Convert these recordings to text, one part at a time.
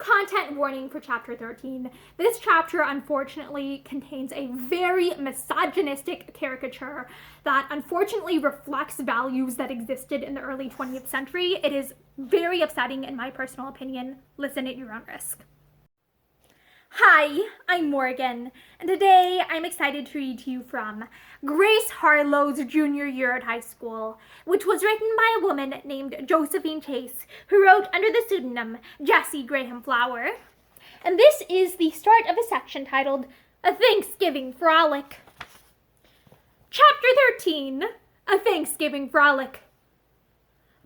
content warning for chapter 13. This chapter, unfortunately, contains a very misogynistic caricature that unfortunately reflects values that existed in the early 20th century. It is very upsetting in my personal opinion. Listen at your own risk. Hi, I'm Morgan, and today I'm excited to read to you from Grace Harlowe's junior year at high school, which was written by a woman named Josephine Chase, who wrote under the pseudonym Jessie Graham Flower. And this is the start of a section titled A Thanksgiving Frolic. Chapter 13, A Thanksgiving Frolic.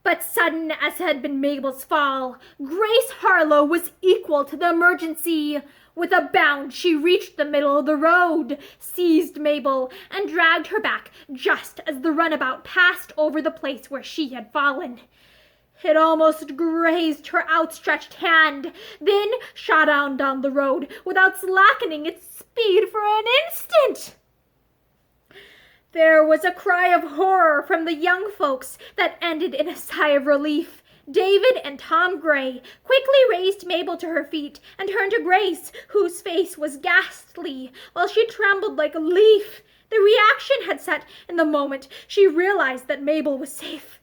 But sudden as had been Mabel's fall, Grace Harlowe was equal to the emergency. With a bound, she reached the middle of the road, seized Mabel, and dragged her back just as the runabout passed over the place where she had fallen. It almost grazed her outstretched hand, then shot on down the road without slackening its speed for an instant. There was a cry of horror from the young folks that ended in a sigh of relief. David and Tom Gray quickly raised Mabel to her feet and turned to Grace, whose face was ghastly, while she trembled like a leaf. The reaction had set in the moment she realized that Mabel was safe.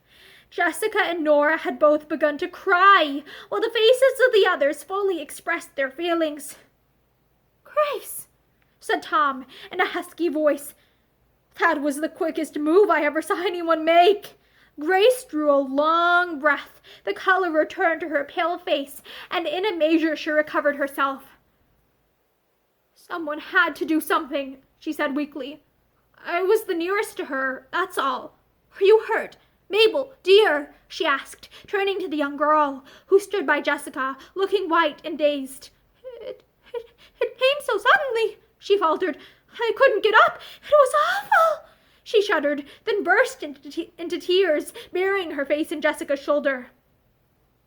Jessica and Nora had both begun to cry, while the faces of the others fully expressed their feelings. "Grace," said Tom in a husky voice. "That was the quickest move I ever saw anyone make." Grace drew a long breath. The color returned to her pale face, and in a measure she recovered herself. "Someone had to do something," she said weakly. "I was the nearest to her, that's all. Are you hurt? Mabel, dear?" she asked, turning to the young girl, who stood by Jessica, looking white and dazed. It came so suddenly," she faltered. "I couldn't get up. It was awful." She shuddered, then burst into tears, burying her face in Jessica's shoulder.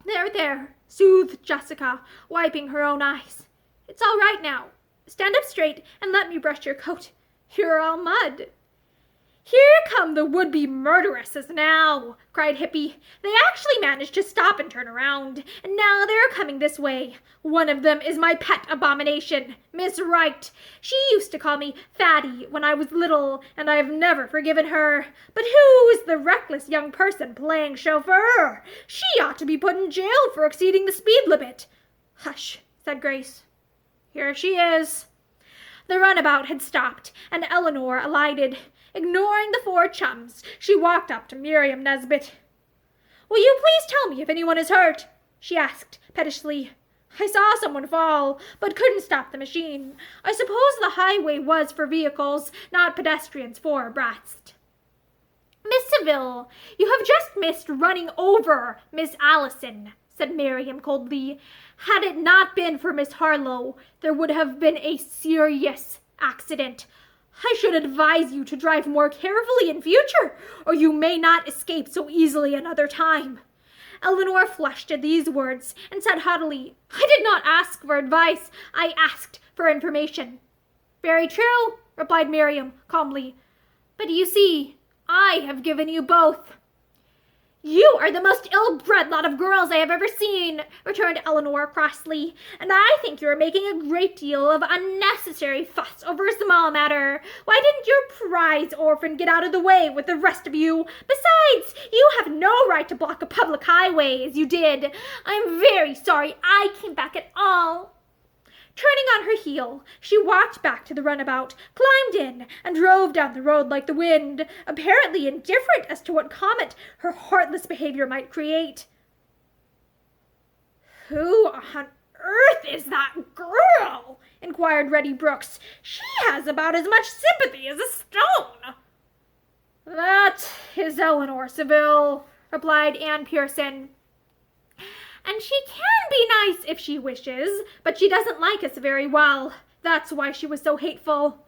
There, soothed Jessica, wiping her own eyes. "It's all right now. Stand up straight and let me brush your coat. You're all mud." "Here come the would-be murderesses now," cried Hippy. "They actually managed to stop and turn around, and now they're coming this way. One of them is my pet abomination, Miss Wright. She used to call me Fatty when I was little, and I've never forgiven her. But who is the reckless young person playing chauffeur? She ought to be put in jail for exceeding the speed limit." "Hush," said Grace. "Here she is." The runabout had stopped, and Eleanor alighted. Ignoring the four chums, she walked up to Miriam Nesbit. "Will you please tell me if anyone is hurt?" she asked pettishly. "I saw someone fall, but couldn't stop the machine. I suppose the highway was for vehicles, not pedestrians four abreast." "Miss Seville, you have just missed running over Miss Allison," said Miriam coldly. "Had it not been for Miss Harlowe, there would have been a serious accident. I should advise you to drive more carefully in future, or you may not escape so easily another time." Eleanor flushed at these words and said haughtily, "I did not ask for advice. I asked for information." "Very true," replied Miriam calmly. "But you see, I have given you both." "You are the most ill-bred lot of girls I have ever seen," returned Eleanor crossly, "and I think you are making a great deal of unnecessary fuss over a small matter. Why didn't your prize orphan get out of the way with the rest of you? Besides, you have no right to block a public highway, as you did. I'm very sorry I came back at all." Turning on her heel, she walked back to the runabout, climbed in, and drove down the road like the wind, apparently indifferent as to what comment her heartless behavior might create. "Who on earth is that girl?" inquired Reddy Brooks. "She has about as much sympathy as a stone." "That is Eleanor Seville," replied Anne Pearson. "And she can be nice if she wishes, but she doesn't like us very well. That's why she was so hateful."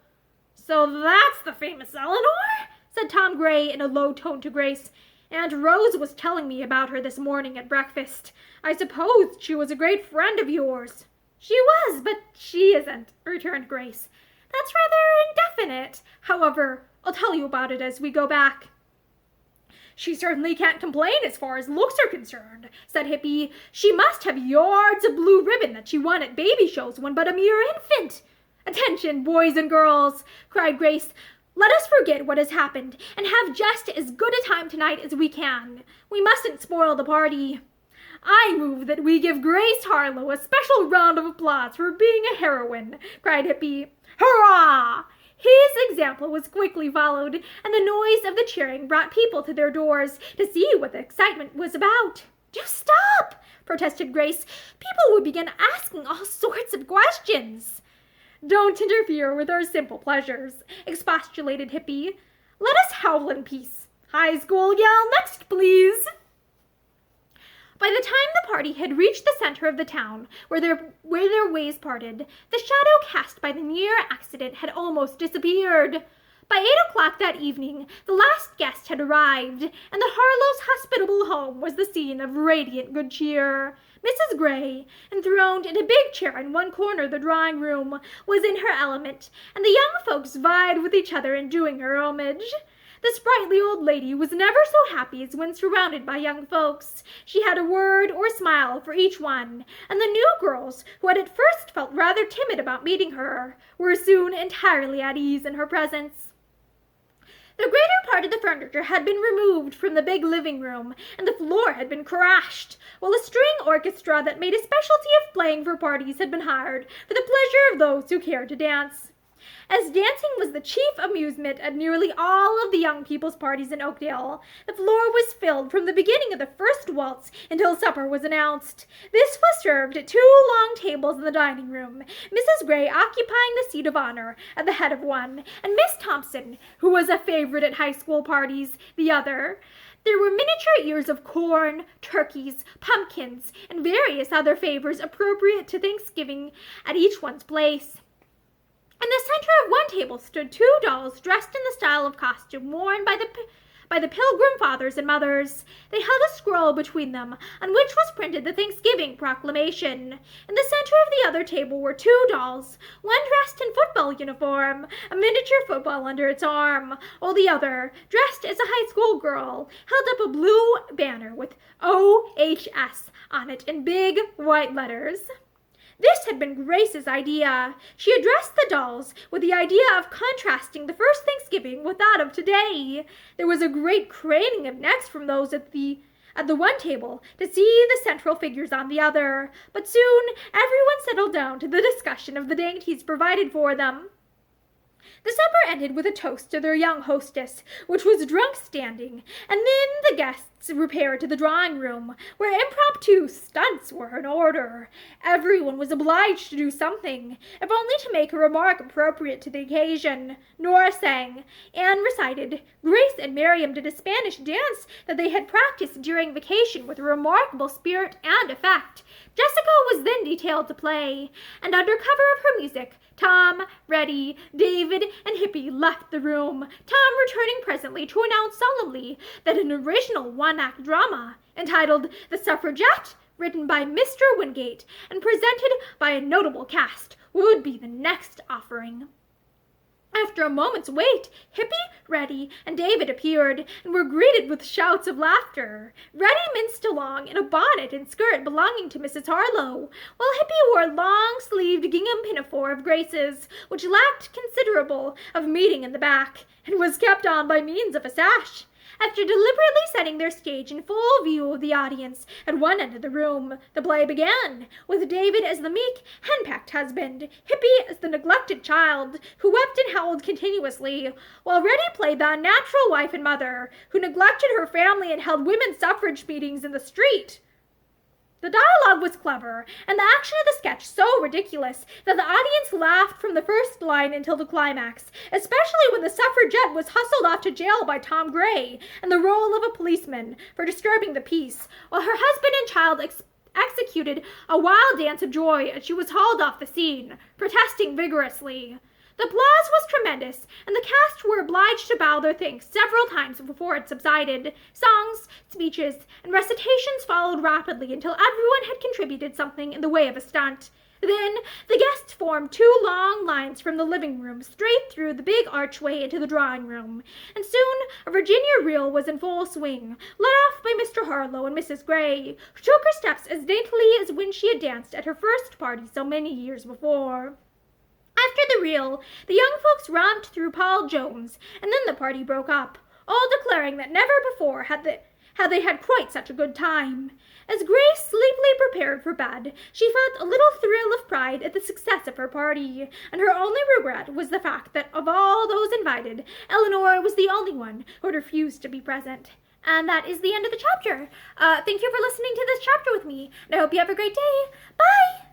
"So that's the famous Eleanor?" said Tom Gray in a low tone to Grace. "Aunt Rose was telling me about her this morning at breakfast. I supposed she was a great friend of yours." "She was, but she isn't," returned Grace. "That's rather indefinite. However, I'll tell you about it as we go back." "She certainly can't complain as far as looks are concerned," said Hippy. "She must have yards of blue ribbon that she won at baby shows when but a mere infant." "Attention, boys and girls," cried Grace. "Let us forget what has happened and have just as good a time tonight as we can. We mustn't spoil the party." "I move that we give Grace Harlowe a special round of applause for being a heroine," cried Hippy. "Hurrah!" His example was quickly followed, and the noise of the cheering brought people to their doors to see what the excitement was about. "Do stop!" protested Grace. "People would begin asking all sorts of questions." "Don't interfere with our simple pleasures," expostulated Hippy. "Let us howl in peace. High school yell next, please." By the time the party had reached the center of the town, where their ways parted, the shadow cast by the near accident had almost disappeared. By 8 o'clock that evening, the last guest had arrived, and the Harlowe's hospitable home was the scene of radiant good cheer. Mrs. Gray, enthroned in a big chair in one corner of the drawing-room, was in her element, and the young folks vied with each other in doing her homage. The sprightly old lady was never so happy as when surrounded by young folks. She had a word or smile for each one, and the new girls, who had at first felt rather timid about meeting her, were soon entirely at ease in her presence. The greater part of the furniture had been removed from the big living room, and the floor had been crashed, while a string orchestra that made a specialty of playing for parties had been hired for the pleasure of those who cared to dance. As dancing was the chief amusement at nearly all of the young people's parties in Oakdale, the floor was filled from the beginning of the first waltz until supper was announced. This was served at 2 long tables in the dining room, Mrs. Gray occupying the seat of honor at the head of one, and Miss Thompson, who was a favorite at high school parties, the other. There were miniature ears of corn, turkeys, pumpkins, and various other favors appropriate to Thanksgiving at each one's place. In the center of one table stood 2 dolls dressed in the style of costume worn by the Pilgrim fathers and mothers. They held a scroll between them, on which was printed the Thanksgiving proclamation. In the center of the other table were 2 dolls, one dressed in football uniform, a miniature football under its arm, while the other, dressed as a high school girl, held up a blue banner with OHS on it in big white letters. This had been Grace's idea. She addressed the dolls with the idea of contrasting the first Thanksgiving with that of today. There was a great craning of necks from those at the one table to see the central figures on the other, but soon everyone settled down to the discussion of the dainties provided for them. The supper ended with a toast to their young hostess, which was drunk standing, and then the guests repaired to the drawing-room, where impromptu stunts were in order. Everyone was obliged to do something, if only to make a remark appropriate to the occasion. Nora sang, Anne recited, Grace and Miriam did a Spanish dance that they had practiced during vacation with remarkable spirit and effect. Jessica was then detailed to play, and under cover of her music, Tom, Reddy, David, and Hippy left the room, Tom returning presently to announce solemnly that an original one-act drama, entitled The Suffragette, written by Mr. Wingate and presented by a notable cast, would be the next offering. After a moment's wait, Hippy, Reddy, and David appeared, and were greeted with shouts of laughter. Reddy minced along in a bonnet and skirt belonging to Mrs. Harlowe, while Hippy wore a long-sleeved gingham pinafore of Grace's, which lacked considerable of meeting in the back, and was kept on by means of a sash. After deliberately setting their stage in full view of the audience at one end of the room, the play began, with David as the meek, henpecked husband, Hippy as the neglected child, who wept and howled continuously, while Reddy played the unnatural wife and mother, who neglected her family and held women's suffrage meetings in the street. The dialogue was clever, and the action of the sketch so ridiculous that the audience laughed from the first line until the climax, especially when the suffragette was hustled off to jail by Tom Gray in the role of a policeman for disturbing the peace, while her husband and child executed a wild dance of joy as she was hauled off the scene, protesting vigorously. The applause was tremendous, and the cast were obliged to bow their thanks several times before it subsided. Songs, speeches, and recitations followed rapidly until everyone had contributed something in the way of a stunt. Then the guests formed two long lines from the living room straight through the big archway into the drawing room, and soon a Virginia reel was in full swing, led off by Mr. Harlowe and Mrs. Gray, who took her steps as daintily as when she had danced at her first party so many years before. After the reel, the young folks romped through Paul Jones, and then the party broke up, all declaring that never before had they had quite such a good time. As Grace sleepily prepared for bed, she felt a little thrill of pride at the success of her party, and her only regret was the fact that of all those invited, Eleanor was the only one who had refused to be present. And that is the end of the chapter. Thank you for listening to this chapter with me, and I hope you have a great day. Bye!